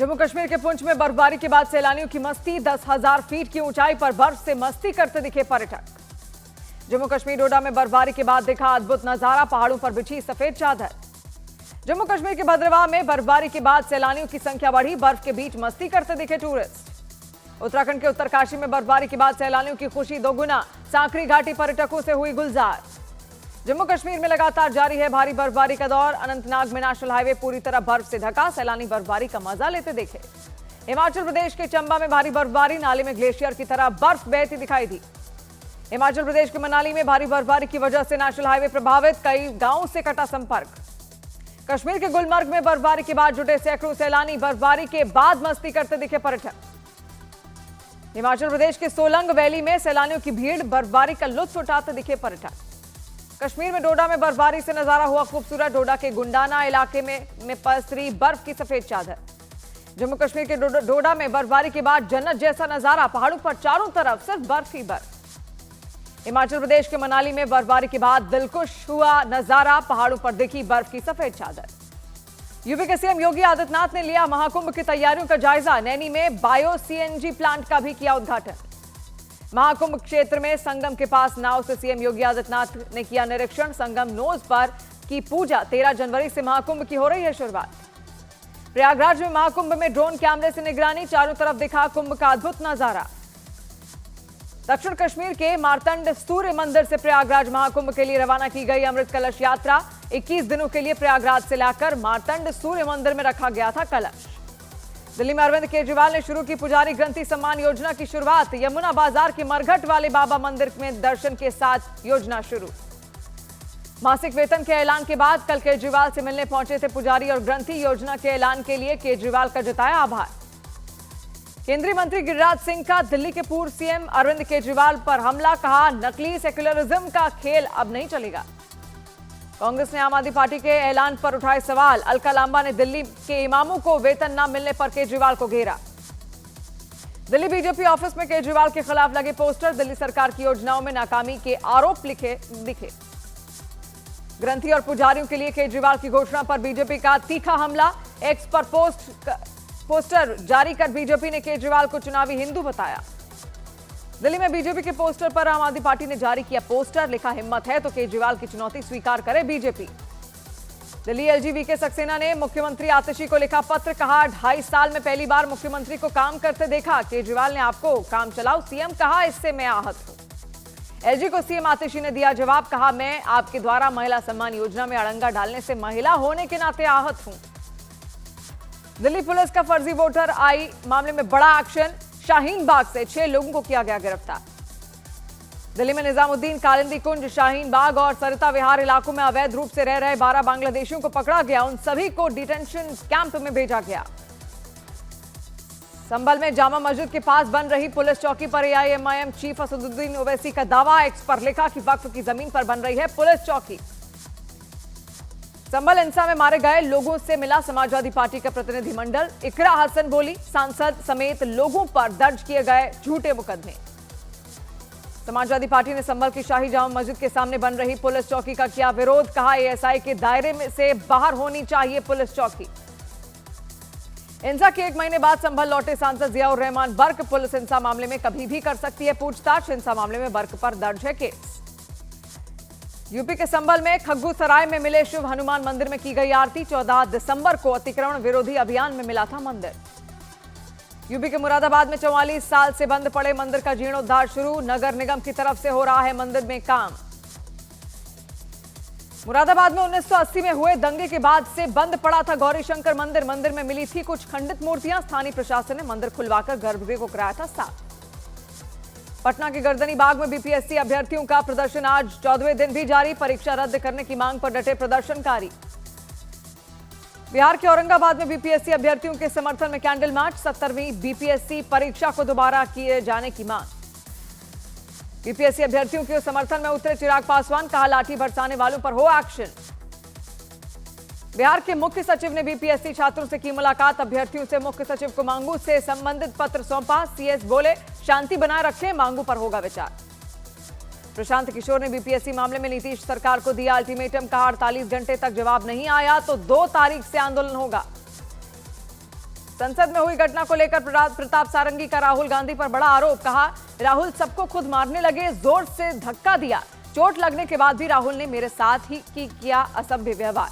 जम्मू कश्मीर के पुंछ में बर्फबारी के बाद सैलानियों की मस्ती। 10,000 फीट की ऊंचाई पर बर्फ से मस्ती करते दिखे पर्यटक। जम्मू कश्मीर डोडा में बर्फबारी के बाद देखा अद्भुत नजारा, पहाड़ों पर बिछी सफेद चादर। जम्मू कश्मीर के भद्रवाह में बर्फबारी के बाद सैलानियों की संख्या बढ़ी, बर्फ के बीच मस्ती करते दिखे टूरिस्ट। उत्तराखंड के उत्तरकाशी में बर्फबारी के बाद सैलानियों की खुशी दोगुना, सांकरी घाटी पर्यटकों से हुई गुलजार। जम्मू कश्मीर में लगातार जारी है भारी बर्फबारी का दौर। अनंतनाग में नेशनल हाईवे पूरी तरह बर्फ से ढका, सैलानी बर्फबारी का मजा लेते देखे। हिमाचल प्रदेश के चंबा में भारी बर्फबारी, नाले में ग्लेशियर की तरह बर्फ बहती दिखाई दी। हिमाचल प्रदेश के मनाली में भारी बर्फबारी की वजह से नेशनल हाईवे प्रभावित, कई गांवों से कटा संपर्क। कश्मीर के गुलमर्ग में बर्फबारी के बाद जुटे सैकड़ों सैलानी, बर्फबारी के बाद मस्ती करते दिखे पर्यटक। हिमाचल प्रदेश के सोलंग वैली में सैलानियों की भीड़, बर्फबारी का लुत्फ उठाते दिखे पर्यटक। कश्मीर में डोडा में बर्फबारी से नजारा हुआ खूबसूरत, डोडा के गुंडाना इलाके में पसरी बर्फ की सफेद चादर। जम्मू कश्मीर के डोडा में बर्फबारी के बाद जन्नत जैसा नजारा, पहाड़ों पर चारों तरफ सिर्फ बर्फ ही बर्फ। हिमाचल प्रदेश के मनाली में बर्फबारी के बाद दिलखुश हुआ नजारा, पहाड़ों पर दिखी बर्फ की सफेद चादर। यूपी के सीएम योगी आदित्यनाथ ने लिया महाकुंभ की तैयारियों का जायजा, नैनी में बायो सीएनजी प्लांट का भी किया उद्घाटन। महाकुंभ क्षेत्र में संगम के पास नाव से सीएम योगी आदित्यनाथ ने किया निरीक्षण। संगम नोज पर की पूजा, 13 जनवरी से महाकुंभ की हो रही है शुरुआत। प्रयागराज में महाकुंभ में ड्रोन कैमरे से निगरानी, चारों तरफ दिखा कुंभ का अद्भुत नजारा। दक्षिण कश्मीर के मार्तंड सूर्य मंदिर से प्रयागराज महाकुंभ के लिए रवाना की गई अमृत कलश यात्रा। 21 दिनों के लिए प्रयागराज से लाकर मार्तंड सूर्य मंदिर में रखा गया था कलश। दिल्ली में अरविंद केजरीवाल ने शुरू की पुजारी ग्रंथी सम्मान योजना की शुरुआत। यमुना बाजार के मरघट वाले बाबा मंदिर में दर्शन के साथ योजना शुरू। मासिक वेतन के ऐलान के बाद कल केजरीवाल से मिलने पहुंचे थे पुजारी और ग्रंथी। योजना के ऐलान के लिए केजरीवाल का जताया आभार। केंद्रीय मंत्री गिरिराज सिंह का दिल्ली के पूर्व सीएम अरविंद केजरीवाल पर हमला, कहा नकली सेक्युलरिज्म का खेल अब नहीं चलेगा। कांग्रेस ने आम आदमी पार्टी के ऐलान पर उठाए सवाल। अलका लांबा ने दिल्ली के इमामों को वेतन न मिलने पर केजरीवाल को घेरा। दिल्ली बीजेपी ऑफिस में केजरीवाल के खिलाफ लगे पोस्टर, दिल्ली सरकार की योजनाओं में नाकामी के आरोप दिखे। ग्रंथी और पुजारियों के लिए केजरीवाल की घोषणा पर बीजेपी का तीखा हमला। एक्स पर पोस्टर जारी कर बीजेपी ने केजरीवाल को चुनावी हिंदू बताया। दिल्ली में बीजेपी के पोस्टर पर आम आदमी पार्टी ने जारी किया पोस्टर, लिखा हिम्मत है तो केजरीवाल की चुनौती स्वीकार करे बीजेपी। दिल्ली एलजीवीके सक्सेना ने मुख्यमंत्री आतिशी को लिखा पत्र, कहा 2.5 साल में पहली बार मुख्यमंत्री को काम करते देखा। केजरीवाल ने आपको काम चलाओ सीएम कहा, इससे मैं आहत हूं। एलजी को सीएम आतिशी ने दिया जवाब, कहा मैं आपके द्वारा महिला सम्मान योजना में अड़ंगा डालने से महिला होने के नाते आहत हूं। दिल्ली पुलिस का फर्जी वोटर आई मामले में बड़ा एक्शन, शाहीन बाग से 6 लोगों को किया गया गिरफ्तार। दिल्ली में निजामुद्दीन, कालिंदी कुंज, शाहीन बाग और सरिता विहार इलाकों में अवैध रूप से रह रहे 12 बांग्लादेशियों को पकड़ा गया। उन सभी को डिटेंशन कैंप में भेजा गया। संभल में जामा मस्जिद के पास बन रही पुलिस चौकी पर एआईएमआईएम चीफ असदुद्दीन ओवैसी का दावा। एक्स पर लिखा कि वक्फ की जमीन पर बन रही है पुलिस चौकी। संभल हिंसा में मारे गए लोगों से मिला समाजवादी पार्टी का प्रतिनिधिमंडल। इकरा हसन बोली, सांसद समेत लोगों पर दर्ज किए गए झूठे मुकदमे। समाजवादी पार्टी ने संभल की शाही जामा मस्जिद के सामने बन रही पुलिस चौकी का किया विरोध, कहा एएसआई के दायरे में से बाहर होनी चाहिए पुलिस चौकी। हिंसा के 1 महीने बाद संभल लौटे सांसद जियाउर रहमान बर्क, पुलिस हिंसा मामले में कभी भी कर सकती है पूछताछ। हिंसा मामले में बर्क पर दर्ज है केस। यूपी के संभल में खग्गू सराय में मिले शिव हनुमान मंदिर में की गई आरती। 14 दिसंबर को अतिक्रमण विरोधी अभियान में मिला था मंदिर। यूपी के मुरादाबाद में 44 साल से बंद पड़े मंदिर का जीर्णोद्धार शुरू। नगर निगम की तरफ से हो रहा है मंदिर में काम। मुरादाबाद में 1980 में हुए दंगे के बाद से बंद पड़ा था गौरीशंकर मंदिर। मंदिर में मिली थी कुछ खंडित मूर्तियां। स्थानीय प्रशासन ने मंदिर खुलवाकर गर्भगृह को कराया था साफ। पटना के गर्दनी बाग में बीपीएससी अभ्यर्थियों का प्रदर्शन आज 14वें दिन भी जारी। परीक्षा रद्द करने की मांग पर डटे प्रदर्शनकारी। बिहार के औरंगाबाद में बीपीएससी अभ्यर्थियों के समर्थन में कैंडल मार्च। 70वीं बीपीएससी परीक्षा को दोबारा किए जाने की मांग। बीपीएससी अभ्यर्थियों के समर्थन में उतरे चिराग पासवान, कहा लाठी बरसाने वालों पर हो एक्शन। बिहार के मुख्य सचिव ने बीपीएससी छात्रों से की मुलाकात। अभ्यर्थियों से मुख्य सचिव को मांगू से संबंधित पत्र सौंपा। सीएस बोले शांति बनाए रखें, मांगू पर होगा विचार। प्रशांत किशोर ने बीपीएससी मामले में नीतीश सरकार को दिया अल्टीमेटम, कहा 48 घंटे तक जवाब नहीं आया तो 2 तारीख से आंदोलन होगा। संसद में हुई घटना को लेकर प्रताप सारंगी का राहुल गांधी पर बड़ा आरोप। कहा, राहुल सबको खुद मारने लगे, जोर से धक्का दिया, चोट लगने के बाद भी राहुल ने मेरे साथ ही किया असभ्य व्यवहार।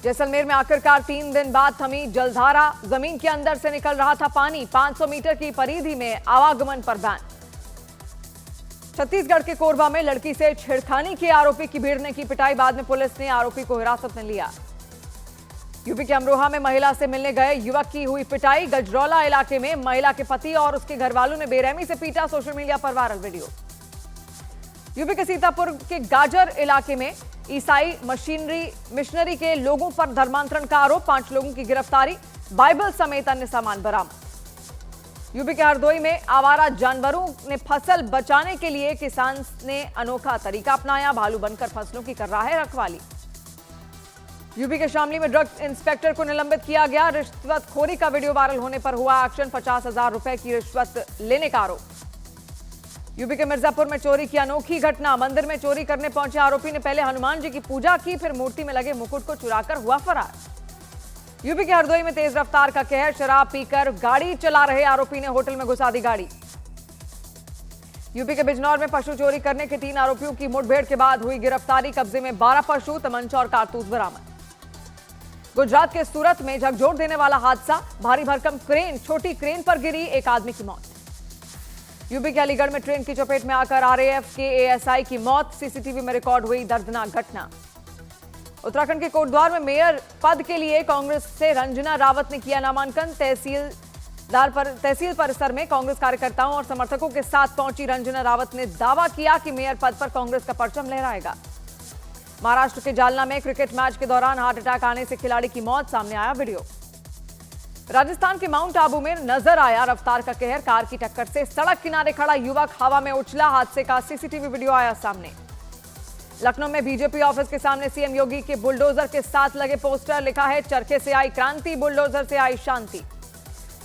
जैसलमेर में आखिरकार 3 दिन बाद थमी जलधारा, जमीन के अंदर से निकल रहा था पानी। 500 मीटर की परिधि में आवागमन पर बैन। छत्तीसगढ़ के कोरबा में लड़की से छेड़खानी के आरोपी की भीड़ ने की पिटाई, बाद में पुलिस ने आरोपी को हिरासत में लिया। यूपी के अमरोहा में महिला से मिलने गए युवक की हुई पिटाई। गजरौला इलाके में महिला के पति और उसके घरवालों ने बेरहमी से पीटा, सोशल मीडिया पर वायरल वीडियो। यूपी के सीतापुर के गाजर इलाके में ईसाई मिशनरी के लोगों पर धर्मांतरण का आरोप। 5 लोगों की गिरफ्तारी, बाइबल समेत अन्य सामान बरामद। यूपी के हरदोई में आवारा जानवरों ने फसल बचाने के लिए किसान ने अनोखा तरीका अपनाया, भालू बनकर फसलों की कर रहा है रखवाली। यूपी के शामली में ड्रग इंस्पेक्टर को निलंबित किया गया। रिश्वतखोरी का वीडियो वायरल होने पर हुआ एक्शन। 50,000 रुपए की रिश्वत लेने का आरोप। यूपी के मिर्जापुर में चोरी की अनोखी घटना। मंदिर में चोरी करने पहुंचे आरोपी ने पहले हनुमान जी की पूजा की, फिर मूर्ति में लगे मुकुट को चुराकर हुआ फरार। यूपी के हरदोई में तेज रफ्तार का कहर। शराब पीकर गाड़ी चला रहे आरोपी ने होटल में घुसा दी गाड़ी। यूपी के बिजनौर में पशु चोरी करने के 3 आरोपियों की मुठभेड़ के बाद हुई गिरफ्तारी। कब्जे में 12 पशु, तमंचा और कारतूस बरामद। गुजरात के सूरत में झकझोर देने वाला हादसा। भारी भरकम क्रेन छोटी क्रेन पर गिरी, एक आदमी की मौत। यूपी के अलीगढ़ में ट्रेन की चपेट में आकर आरएएफ के एएसआई की मौत। सीसीटीवी में रिकॉर्ड हुई दर्दनाक घटना। उत्तराखंड के कोटद्वार में मेयर पद के लिए कांग्रेस से रंजना रावत ने किया नामांकन। तहसील परिसर में कांग्रेस कार्यकर्ताओं और समर्थकों के साथ पहुंची रंजना रावत ने दावा किया कि मेयर पद पर कांग्रेस का परचम लहराएगा। महाराष्ट्र के जालना में क्रिकेट मैच के दौरान हार्ट अटैक आने से खिलाड़ी की मौत, सामने आया वीडियो। राजस्थान के माउंट आबू में नजर आया रफ्तार का कहर। कार की टक्कर से सड़क किनारे खड़ा युवक हवा में उछला, हादसे का सीसीटीवी वीडियो आया सामने। लखनऊ में बीजेपी ऑफिस के सामने सीएम योगी के बुलडोजर के साथ लगे पोस्टर, लिखा है चरखे से आई क्रांति, बुलडोजर से आई शांति।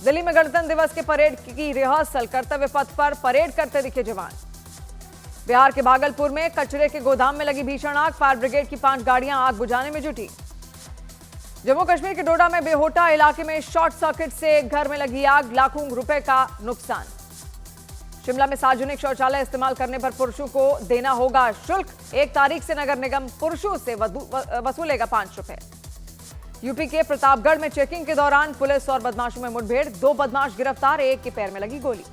दिल्ली में गणतंत्र दिवस के परेड की रिहर्सल, कर्तव्य पथ पर परेड करते दिखे जवान। बिहार के भागलपुर में कचरे के गोदाम में लगी भीषण आग। फायर ब्रिगेड की 5 गाड़ियां आग बुझाने में जुटी। जम्मू कश्मीर के डोडा में बेहोटा इलाके में शॉर्ट सर्किट से एक घर में लगी आग, लाखों रुपए का नुकसान। शिमला में सार्वजनिक शौचालय इस्तेमाल करने पर पुरुषों को देना होगा शुल्क। 1 तारीख से नगर निगम पुरुषों से वसूलेगा 5 रुपए। यूपी के प्रतापगढ़ में चेकिंग के दौरान पुलिस और बदमाशों में मुठभेड़। 2 बदमाश गिरफ्तार, एक के पैर में लगी गोली।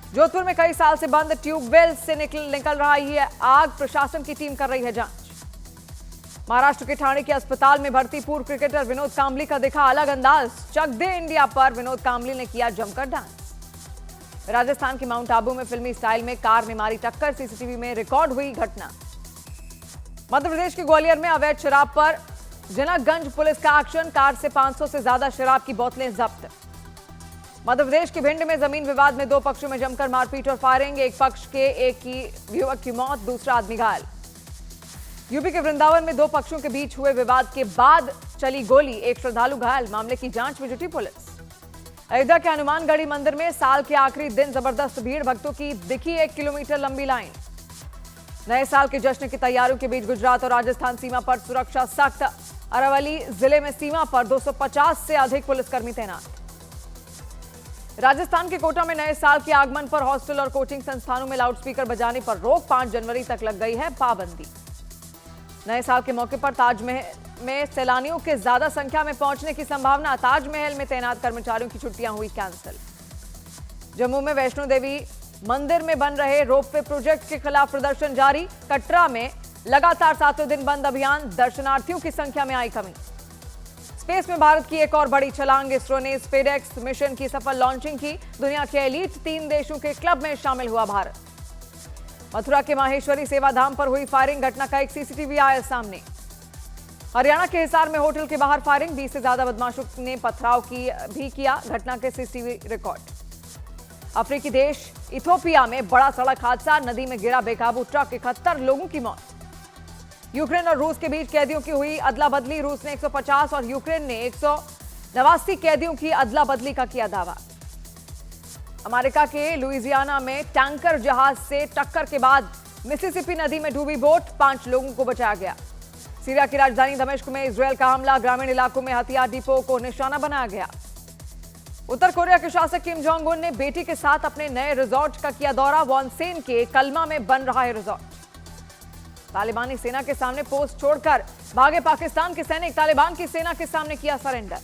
जोधपुर में कई साल से बंद ट्यूबवेल से निकल रहा है आग, प्रशासन की टीम कर रही है जांच। महाराष्ट्र के ठाणे के अस्पताल में भर्ती पूर्व क्रिकेटर विनोद कांबली का दिखा अलग अंदाज। चक दे इंडिया पर विनोद कांबली ने किया जमकर डांस। राजस्थान के माउंट आबू में फिल्मी स्टाइल में कार ने मारी टक्कर, सीसीटीवी में रिकॉर्ड हुई घटना। मध्य प्रदेश के ग्वालियर में अवैध शराब पर जनकगंज पुलिस का एक्शन, कार से 500 से ज्यादा शराब की बोतलें जब्त। मध्य प्रदेश के भिंड में जमीन विवाद में 2 पक्षों में जमकर मारपीट और फायरिंग। एक पक्ष के एक युवक की मौत, दूसरा आदमी घायल। यूपी के वृंदावन में 2 पक्षों के बीच हुए विवाद के बाद चली गोली, एक श्रद्धालु घायल, मामले की जांच में जुटी पुलिस। अयोध्या के हनुमानगढ़ी मंदिर में साल के आखिरी दिन जबरदस्त भीड़, भक्तों की दिखी 1 किलोमीटर लंबी लाइन। नए साल के जश्न की तैयारियों के बीच गुजरात और राजस्थान सीमा पर सुरक्षा सख्त। अरावली जिले में सीमा पर 250 से अधिक पुलिसकर्मी तैनात। राजस्थान के कोटा में नए साल के आगमन पर हॉस्टल और कोचिंग संस्थानों में लाउडस्पीकर बजाने पर रोक, 5 जनवरी तक लग गई है पाबंदी। नए साल के मौके पर ताजमहल में सैलानियों के ज्यादा संख्या में पहुंचने की संभावना, ताजमहल में तैनात कर्मचारियों की छुट्टियां हुई कैंसिल। जम्मू में वैष्णो देवी मंदिर में बन रहे रोपवे प्रोजेक्ट के खिलाफ प्रदर्शन जारी। कटरा में लगातार 7वें दिन बंद अभियान, दर्शनार्थियों की संख्या में आई कमी। स्पेस में भारत की एक और बड़ी छलांग, इसरो ने स्पेसएक्स मिशन की सफल लॉन्चिंग की। दुनिया के एलीट 3 देशों के क्लब में शामिल हुआ भारत। मथुरा के माहेश्वरी सेवाधाम पर हुई फायरिंग, घटना का एक सीसीटीवी आया सामने। हरियाणा के हिसार में होटल के बाहर फायरिंग, 20 से ज्यादा बदमाशों ने पथराव भी किया, घटना के सीसीटीवी रिकॉर्ड। अफ्रीकी देश इथियोपिया में बड़ा सड़क हादसा, नदी में गिरा बेकाबू ट्रक, 71 लोगों की मौत। यूक्रेन और रूस के बीच कैदियों की हुई अदला बदली, रूस ने 150 और यूक्रेन ने 189 कैदियों की अदला बदली का किया दावा। अमेरिका के लुइजियाना में टैंकर जहाज से टक्कर के बाद मिसिसिपी नदी में डूबी बोट, 5 लोगों को बचाया गया। सीरिया की राजधानी दमिश्क में इजरायल का हमला, ग्रामीण इलाकों में हथियार डिपो को निशाना बनाया गया। उत्तर कोरिया के शासक किम जोंग उन ने बेटी के साथ अपने नए रिजॉर्ट का किया दौरा। वॉनसेन के कलमा में बन रहा है रिजॉर्ट। तालिबानी सेना के सामने पोस्ट छोड़कर भागे पाकिस्तान के सैनिक, तालिबान की सेना के सामने किया सरेंडर।